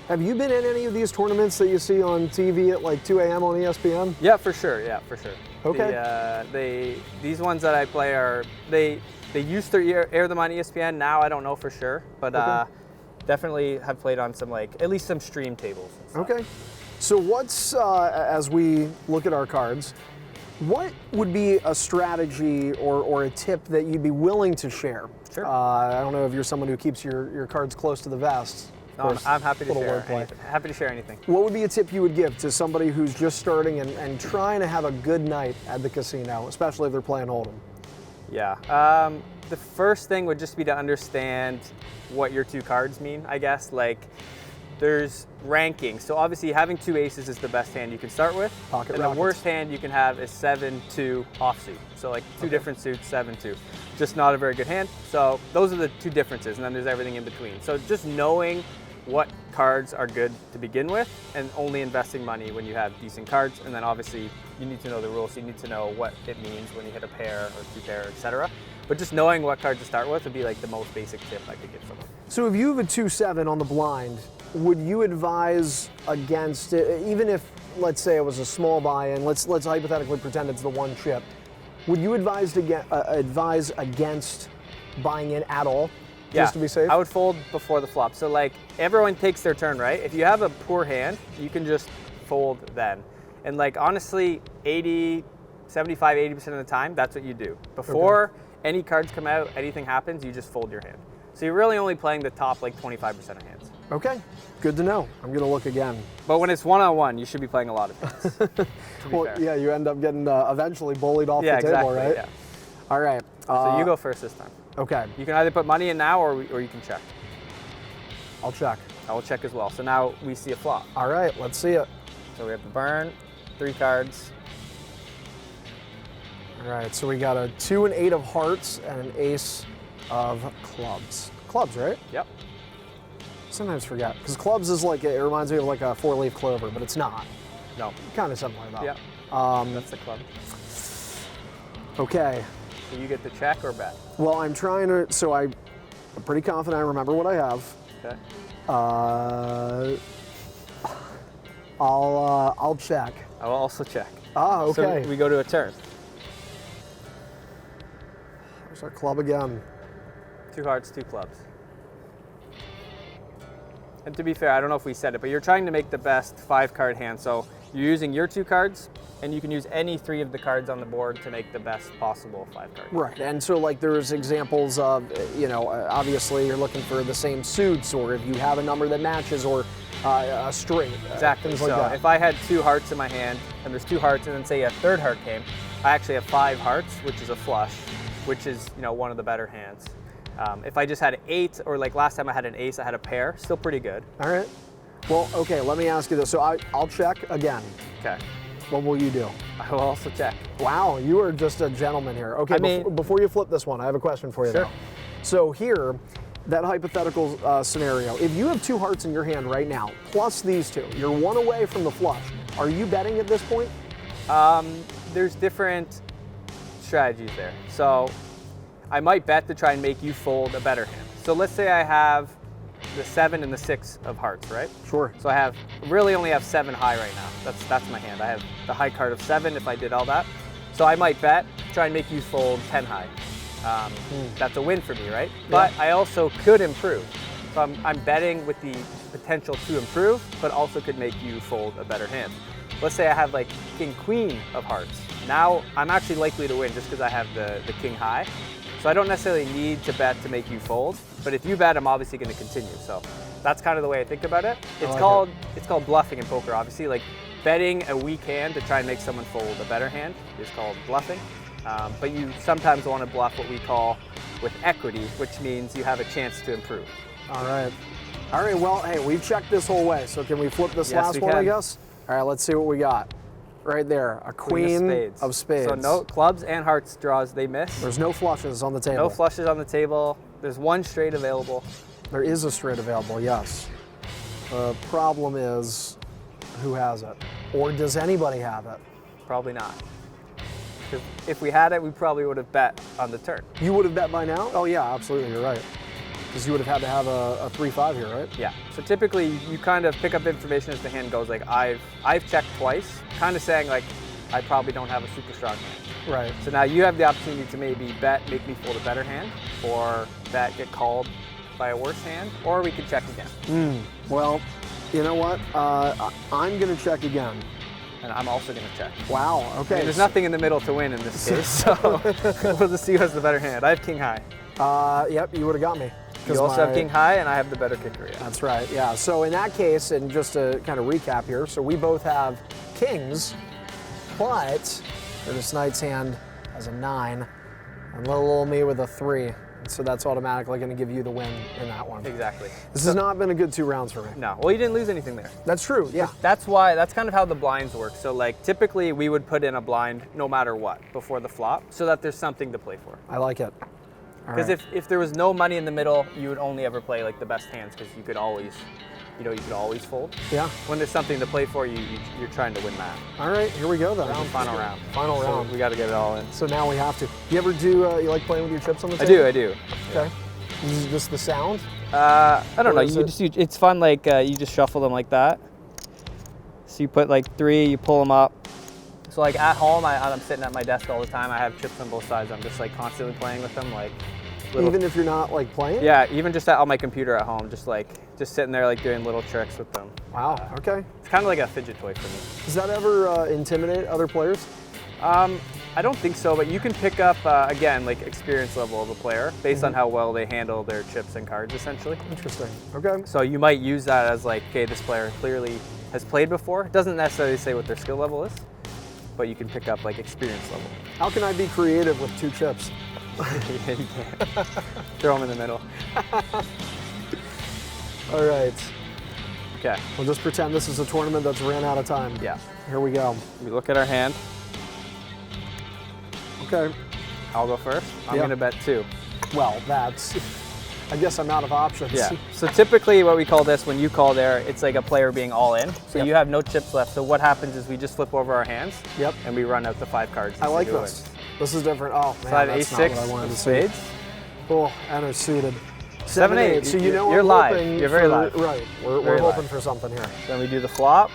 Have you been in any of these tournaments that you see on TV at like 2 a.m. on ESPN? Yeah, for sure. Yeah, for sure. Okay. These ones that I play are, they used to air them on ESPN. Now I don't know for sure, but definitely have played on some, like, at least some stream tables and stuff. Okay. So what's, as we look at our cards, what would be a strategy or a tip that you'd be willing to share? Sure. I don't know if you're someone who keeps your cards close to the vest. No, I'm happy to share anything. Happy to share anything. What would be a tip you would give to somebody who's just starting and trying to have a good night at the casino, especially if they're playing Hold'em? Yeah. The first thing would just be to understand what your two cards mean, I guess. Like, there's ranking. So obviously having 2 aces is the best hand you can start with. Pocket and rockets. The worst hand you can have is 7-2 offsuit. So like two different suits, 7-2. Just not a very good hand. So those are the two differences, and then there's everything in between. So just knowing what cards are good to begin with, and only investing money when you have decent cards. And then obviously you need to know the rules. So you need to know what it means when you hit a pair or 2 pair, etc. But just knowing what card to start with would be like the most basic tip I could give someone. So if you have a 2-7 on the blind, would you advise against it, even if, let's say it was a small buy-in, let's hypothetically pretend it's the 1 chip, would you advise against buying in at all? Yeah, just to be safe? I would fold before the flop. So like, everyone takes their turn, right? If you have a poor hand, you can just fold then. And like, honestly, 75, 80% of the time, that's what you do. Before any cards come out, anything happens, you just fold your hand. So you're really only playing the top like 25% of hands. Okay, good to know. I'm gonna look again. But when it's one-on-one, you should be playing a lot of hands. Well, fair. Yeah, you end up getting eventually bullied off the table, right? Yeah. All right. So you go first this time. Okay. You can either put money in now or you can check. I'll check. I will check as well. So now we see a flop. All right, let's see it. So we have the burn, 3 cards. All right, so we got a 2 and 8 of hearts and an ace of clubs. Clubs, right? Yep. Sometimes forget, because clubs is like, it reminds me of like a 4-leaf clover, but it's not. No. Kind of similar though. Yeah. That's the club. Okay. So you get to check or bet? Well, I'm trying to, so I'm pretty confident I remember what I have. Okay. I'll check. I will also check. Ah, okay. So we go to a turn. There's our club again. 2 hearts, 2 clubs. And to be fair, I don't know if we said it, but you're trying to make the best 5-card hand. So you're using your 2 cards, and you can use any 3 of the cards on the board to make the best possible 5-card. Right, and so like there's examples of, obviously you're looking for the same suits, or if you have a number that matches, or a straight. Exactly. Things So like that. if I had 2 hearts in my hand, and there's 2 hearts, and then say a 3rd heart came, I actually have 5 hearts, which is a flush, which is one of the better hands. If I just had 8, or like last time I had an ace, I had a pair, still pretty good. All right. Well, okay, let me ask you this. So I'll check again. Okay. What will you do? I will also check. Wow, you are just a gentleman here. Okay, before you flip this one, I have a question for you. Sure. Though. So here, that hypothetical scenario, if you have 2 hearts in your hand right now, plus these 2, you're 1 away from the flush. Are you betting at this point? There's different strategies there. So I might bet to try and make you fold a better hand. So let's say I have the 7 and the 6 of hearts, right? Sure. So I really only have 7 high right now. That's my hand. I have the high card of 7 if I did all that. So I might bet, try and make you fold 10 high. That's a win for me, right? Yeah. But I also could improve. So I'm betting with the potential to improve, but also could make you fold a better hand. Let's say I have like king, queen of hearts. Now I'm actually likely to win just because I have the king high. So I don't necessarily need to bet to make you fold, but if you bet, I'm obviously going to continue. So that's kind of the way I think about it. It's called bluffing in poker, obviously. Like betting a weak hand to try and make someone fold a better hand is called bluffing. But you sometimes want to bluff what we call with equity, which means you have a chance to improve. All right. All right, well, hey, we've checked this whole way, so can we flip this last one, I guess? All right, let's see what we got. Right there, a queen of spades. So no clubs and hearts draws, they miss. There's no flushes on the table. No flushes on the table. There's 1 straight available. There is a straight available, yes. The problem is, who has it? Or does anybody have it? Probably not. Because if we had it, we probably would have bet on the turn. You would have bet by now? Oh yeah, absolutely, you're right. Because you would have had to have a 3-5 here, right? Yeah. So typically you kind of pick up information as the hand goes. Like I've checked twice, kind of saying like I probably don't have a super strong hand. Right. So now you have the opportunity to maybe bet, make me fold a better hand, or bet, get called by a worse hand, or we could check again. Well, you know what? I'm going to check again. And I'm also going to check. Wow, okay. I mean, there's nothing in the middle to win in this case, so we'll just see who has the better hand. I have king high. Yep, you would have got me. You also have king high, and I have the better kicker. Yeah. That's right, yeah. So in that case, and just to kind of recap here, so we both have kings, but Curtis Knight's hand has a 9, and little old me with a 3. So that's automatically going to give you the win in that one. Exactly. This has not been a good 2 rounds for me. No. Well, you didn't lose anything there. That's true, yeah. That's kind of how the blinds work. So like typically we would put in a blind no matter what before the flop so that there's something to play for. I like it. Because if there was no money in the middle, you would only ever play like the best hands because you could always, you could always fold. Yeah. When there's something to play for, you're trying to win that. All right, here we go then. Final round. Final round. So we got to get it all in. So now we have to. You ever do, you like playing with your chips on the table? I do. Okay. This is just the sound? I don't know. It's fun. Like you just shuffle them like that. So you put like 3, you pull them up. So like at home, I'm sitting at my desk all the time. I have chips on both sides. I'm just like constantly playing with them, like. Even if you're not like playing? Yeah, even just on my computer at home, just sitting there like doing little tricks with them. Wow. Okay. It's kind of like a fidget toy for me. Does that ever intimidate other players? I don't think so, but you can pick up, again, like experience level of a player based on how well they handle their chips and cards, essentially. Interesting. Okay. So you might use that as like, okay, this player clearly has played before. It doesn't necessarily say what their skill level is, but you can pick up like experience level. How can I be creative with 2 chips? Yeah, you can. Throw them in the middle. All right. Okay. We'll just pretend this is a tournament that's ran out of time. Yeah. Here we go. We look at our hand. Okay. I'll go first. I'm going to bet 2. Well, I guess I'm out of options. Yeah. So typically what we call this, when you call there, it's like a player being all in. So you have no chips left. So what happens is we just flip over our hands. Yep. And we run out the 5 cards. I like this. This is different. Oh, man, so I have that's ace-6 not what I wanted to see. spades. Oh, and a suited. 7-8. So you know you're I'm live. hoping You're very live. Right. We're hoping for something here. Then we do the flop.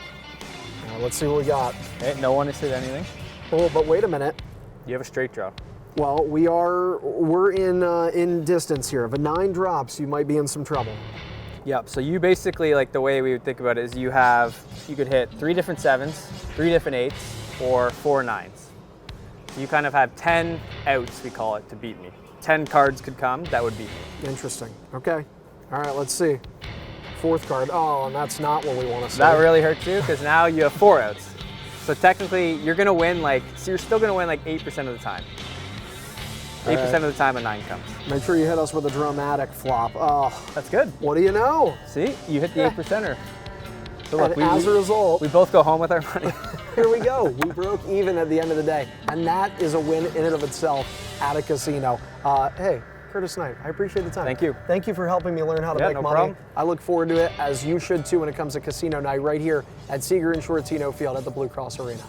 Let's see what we got. Okay, no one has hit anything. Oh, but wait a minute. You have a straight draw. Well, we're in distance here. If a 9 drops, you might be in some trouble. Yep. So you basically, like the way we would think about it is you could hit 3 different 7s, 3 different 8s, or 4 9s. So you kind of have 10 outs, we call it, to beat me. 10 cards could come that would beat me. Interesting. Okay. All right. Let's see. 4th card. Oh, and that's not what we want to see. That really hurts you because now you have 4 outs. So technically, you're gonna win you're still gonna win like 8% of the time. 8% of the time a 9 comes. Make sure you hit us with a dramatic flop. Oh, that's good. What do you know? See, you hit the 8%er. So look, and as a result, we both go home with our money. Here we go. We broke even at the end of the day, and that is a win in and of itself at a casino. Hey, Curtis Knight, I appreciate the time. Thank you. Thank you for helping me learn how to make no money. problem. I look forward to it, as you should too, when it comes to casino night right here at Seeger and Shortino Field at the Blue Cross Arena.